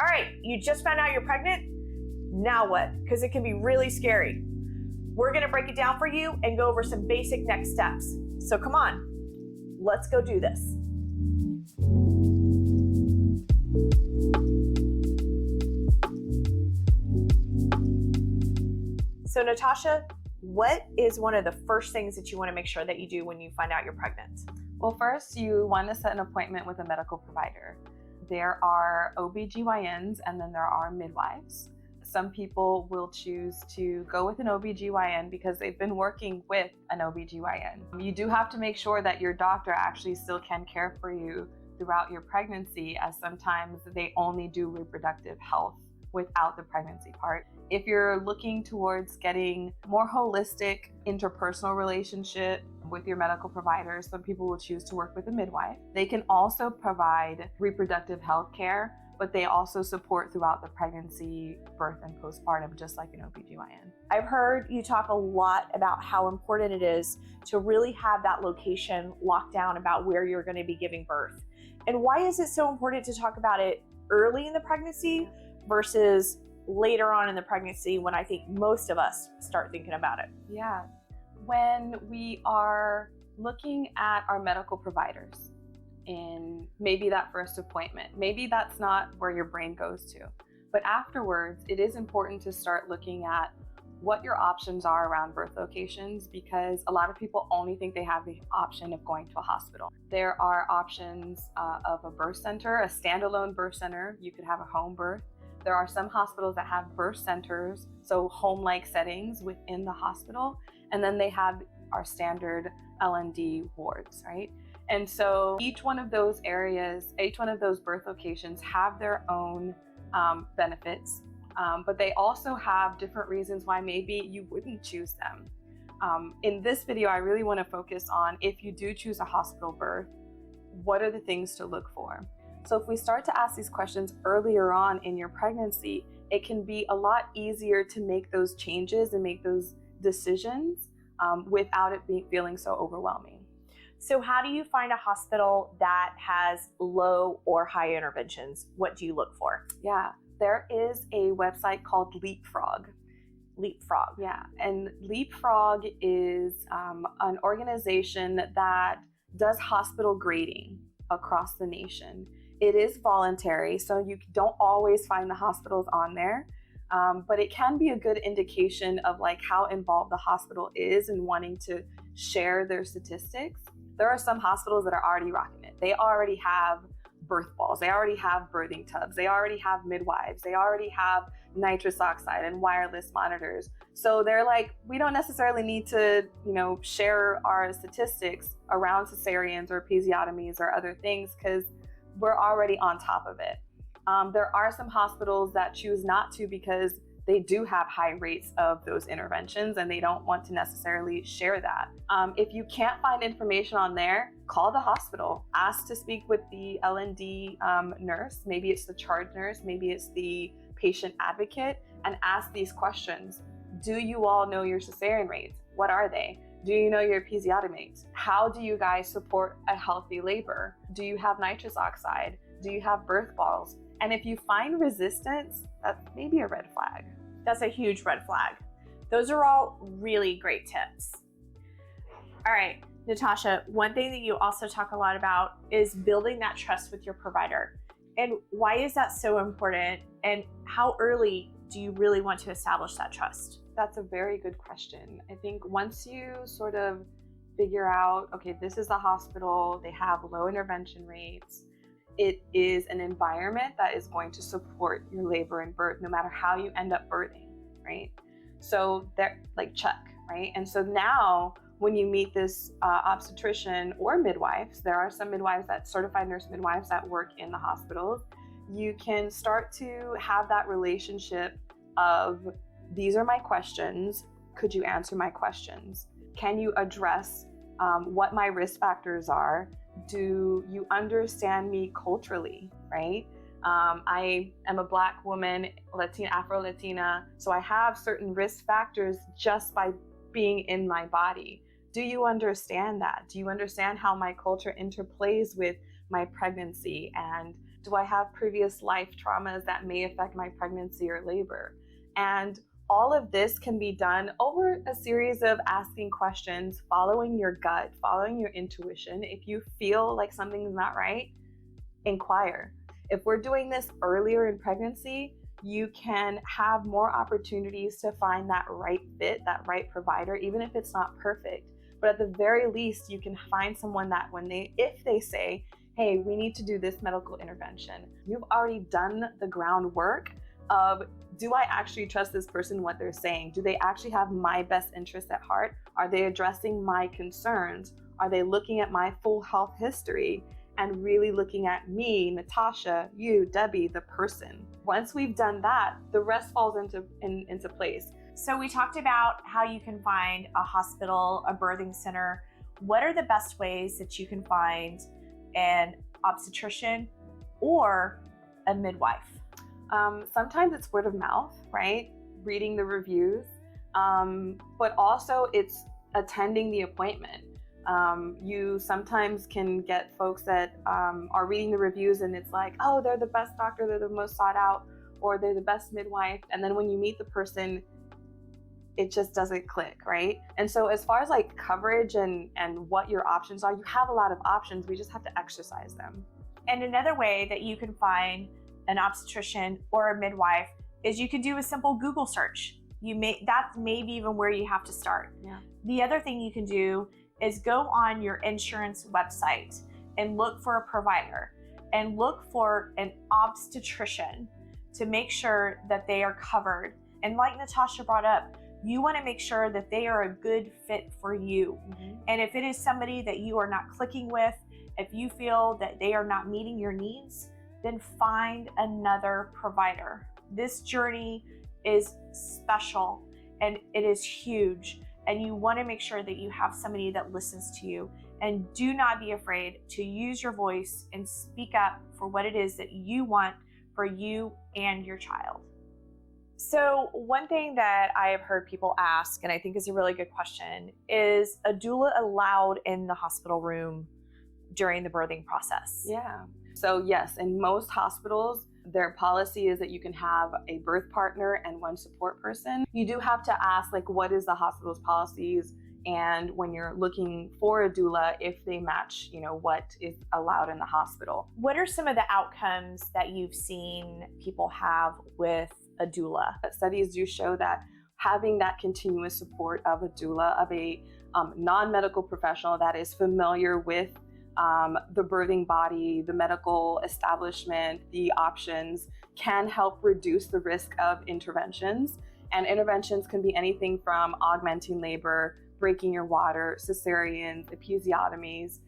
All right, you just found out you're pregnant. Now what? Because it can be really scary. We're going to break it down for you and go over some basic next steps. So come on, let's go do this. So Natasha, what is one of the first things that you want to make sure that you do when you find out you're pregnant? Well, first you want to set an appointment with a medical provider. There are OBGYNs and then there are midwives. Some people will choose to go with an OBGYN because they've been working with an OBGYN. You do have to make sure that your doctor actually still can care for you throughout your pregnancy, as sometimes they only do reproductive health without the pregnancy part. If you're looking towards getting more holistic interpersonal relationship with your medical provider, some people will choose to work with a midwife. They can also provide reproductive health care, but they also support throughout the pregnancy, birth, and postpartum, just like an OBGYN. I've heard you talk a lot about how important it is to really have that location locked down about where you're going to be giving birth. And why is it so important to talk about it early in the pregnancy versus later on in the pregnancy when I think most of us start thinking about it? Yeah. When we are looking at our medical providers in maybe that first appointment, maybe that's not where your brain goes to, but afterwards, it is important to start looking at what your options are around birth locations, because a lot of people only think they have the option of going to a hospital. There are options of a birth center, a standalone birth center. You could have a home birth. There are some hospitals that have birth centers, so home-like settings within the hospital. And then they have our standard L&D wards, right? And so each one of those areas, each one of those birth locations have their own benefits, but they also have different reasons why maybe you wouldn't choose them. In this video, I really want to focus on, if you do choose a hospital birth, what are the things to look for? So if we start to ask these questions earlier on in your pregnancy, it can be a lot easier to make those changes and make those decisions without it feeling so overwhelming. So how do you find a hospital that has low or high interventions? What do you look for? Yeah, there is a website called Leapfrog. Leapfrog. Yeah, and Leapfrog is an organization that does hospital grading across the nation. It is voluntary, so you don't always find the hospitals on there. But it can be a good indication of like how involved the hospital is in wanting to share their statistics. There are some hospitals that are already rocking it. They already have birth balls. They already have birthing tubs. They already have midwives. They already have nitrous oxide and wireless monitors. So they're like, we don't necessarily need to, share our statistics around cesareans or episiotomies or other things because we're already on top of it. There are some hospitals that choose not to because they do have high rates of those interventions and they don't want to necessarily share that. If you can't find information on there, call the hospital. Ask to speak with the L&D nurse. Maybe it's the charge nurse, maybe it's the patient advocate, and ask these questions. Do you all know your cesarean rates? What are they? Do you know your episiotomy rates? How do you guys support a healthy labor? Do you have nitrous oxide? Do you have birth balls? And if you find resistance, that's maybe a red flag. That's a huge red flag. Those are all really great tips. All right, Natasha, one thing that you also talk a lot about is building that trust with your provider. And why is that so important? And how early do you really want to establish that trust? That's a very good question. I think once you sort of figure out, okay, this is the hospital, they have low intervention rates, it is an environment that is going to support your labor and birth no matter how you end up birthing, right? So they're like, check, right? And so now when you meet this obstetrician or midwives, there are some midwives, that certified nurse midwives that work in the hospitals, you can start to have that relationship of, these are my questions, could you answer my questions? Can you address what my risk factors are? Do you understand me culturally, right? I am a Black woman, Afro-Latina, so I have certain risk factors just by being in my body. Do you understand that? Do you understand how my culture interplays with my pregnancy and Do I have previous life traumas that may affect my pregnancy or labor? And all of this can be done over a series of asking questions, following your gut, following your intuition. If you feel like something's not right, inquire. If we're doing this earlier in pregnancy, you can have more opportunities to find that right fit, that right provider, even if it's not perfect. But at the very least, you can find someone that if they say, hey, we need to do this medical intervention, you've already done the groundwork of, do I actually trust this person, what they're saying? Do they actually have my best interest at heart? Are they addressing my concerns? Are they looking at my full health history and really looking at me, Natasha, you, Debbie, the person? Once we've done that, the rest falls into place. So we talked about how you can find a hospital, a birthing center. What are the best ways that you can find an obstetrician or a midwife? Sometimes it's word of mouth, right? Reading the reviews, but also it's attending the appointment. You sometimes can get folks that are reading the reviews and it's like, oh, they're the best doctor, they're the most sought out, or they're the best midwife. And then when you meet the person, it just doesn't click, right? And so as far as like coverage and what your options are, you have a lot of options. We just have to exercise them. And another way that you can find an obstetrician or a midwife is you can do a simple Google search. That's maybe even where you have to start. Yeah. The other thing you can do is go on your insurance website and look for a provider and look for an obstetrician to make sure that they are covered. And like Natasha brought up, you want to make sure that they are a good fit for you. Mm-hmm. And if it is somebody that you are not clicking with, if you feel that they are not meeting your needs, then find another provider. This journey is special and it is huge. And you want to make sure that you have somebody that listens to you. And do not be afraid to use your voice and speak up for what it is that you want for you and your child. So one thing that I have heard people ask, and I think is a really good question, is a doula allowed in the hospital room during the birthing process? Yeah. So yes, in most hospitals, their policy is that you can have a birth partner and one support person. You do have to ask, like, what is the hospital's policies? And when you're looking for a doula, if they match, what is allowed in the hospital. What are some of the outcomes that you've seen people have with a doula? Studies do show that having that continuous support of a doula, of a non-medical professional that is familiar with the birthing body, the medical establishment, the options, can help reduce the risk of interventions. And interventions can be anything from augmenting labor, breaking your water, cesareans, episiotomies,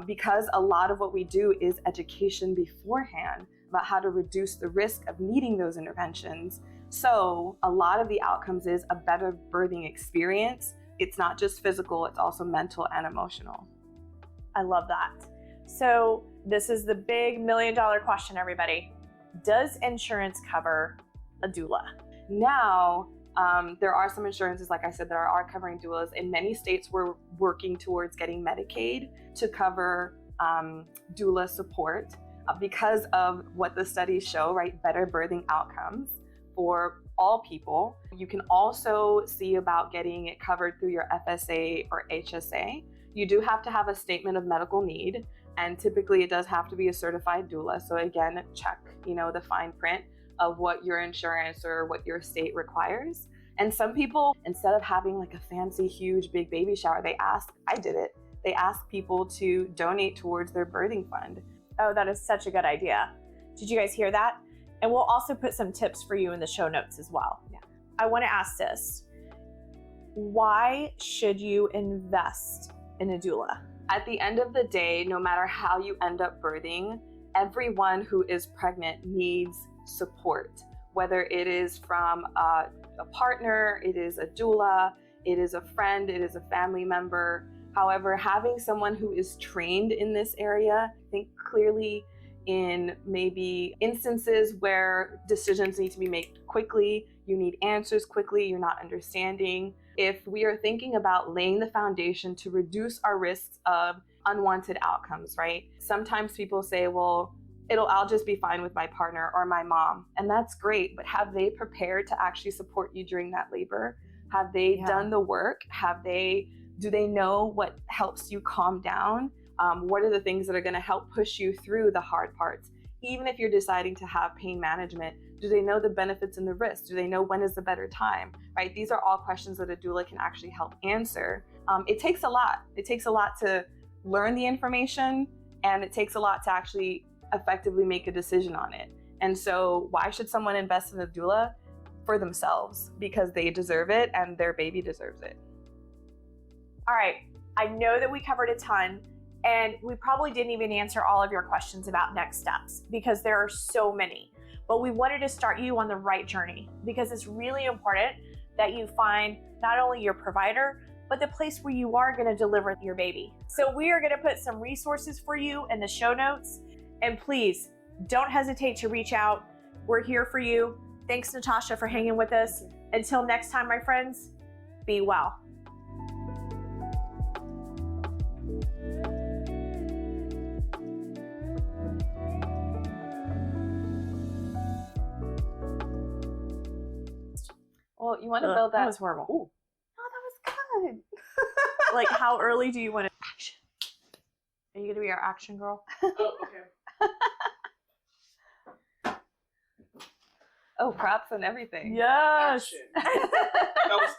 because a lot of what we do is education beforehand about how to reduce the risk of needing those interventions. So a lot of the outcomes is a better birthing experience. It's not just physical, it's also mental and emotional. I love that. So this is the big $1 million question, everybody. Does insurance cover a doula? Now, there are some insurances, like I said, that are covering doulas. In many states, we're working towards getting Medicaid to cover doula support because of what the studies show, right? Better birthing outcomes for all people. You can also see about getting it covered through your FSA or HSA. You do have to have a statement of medical need, and typically it does have to be a certified doula. So again, check, the fine print of what your insurance or what your state requires. And some people, instead of having like a fancy, huge, big baby shower, they ask people to donate towards their birthing fund. Oh, that is such a good idea. Did you guys hear that? And we'll also put some tips for you in the show notes as well. Yeah. I want to ask this. Why should you invest in a doula? At the end of the day, no matter how you end up birthing, everyone who is pregnant needs support, whether it is from a partner, it is a doula, it is a friend, it is a family member. However, having someone who is trained in this area, think clearly in maybe instances where decisions need to be made quickly, you need answers quickly, you're not understanding. If we are thinking about laying the foundation to reduce our risks of unwanted outcomes, right? Sometimes people say, well, I'll just be fine with my partner or my mom. And that's great. But have they prepared to actually support you during that labor? Have they done the work? Do they know what helps you calm down? What are the things that are going to help push you through the hard parts? Even if you're deciding to have pain management, do they know the benefits and the risks? Do they know when is the better time, right? These are all questions that a doula can actually help answer. It takes a lot. It takes a lot to learn the information, and it takes a lot to actually effectively make a decision on it. And so why should someone invest in a doula? For themselves, because they deserve it and their baby deserves it. All right, I know that we covered a ton, and we probably didn't even answer all of your questions about next steps because there are so many. But we wanted to start you on the right journey because it's really important that you find not only your provider, but the place where you are going to deliver your baby. So we are going to put some resources for you in the show notes. And please don't hesitate to reach out. We're here for you. Thanks, Natasha, for hanging with us. Until next time, my friends, be well. Well, you want to build that. That was horrible. Ooh. Oh, that was good. Like, how early do you want to action? Are you going to be our action girl? Oh, okay. Oh, props and everything. Yes. Action. That was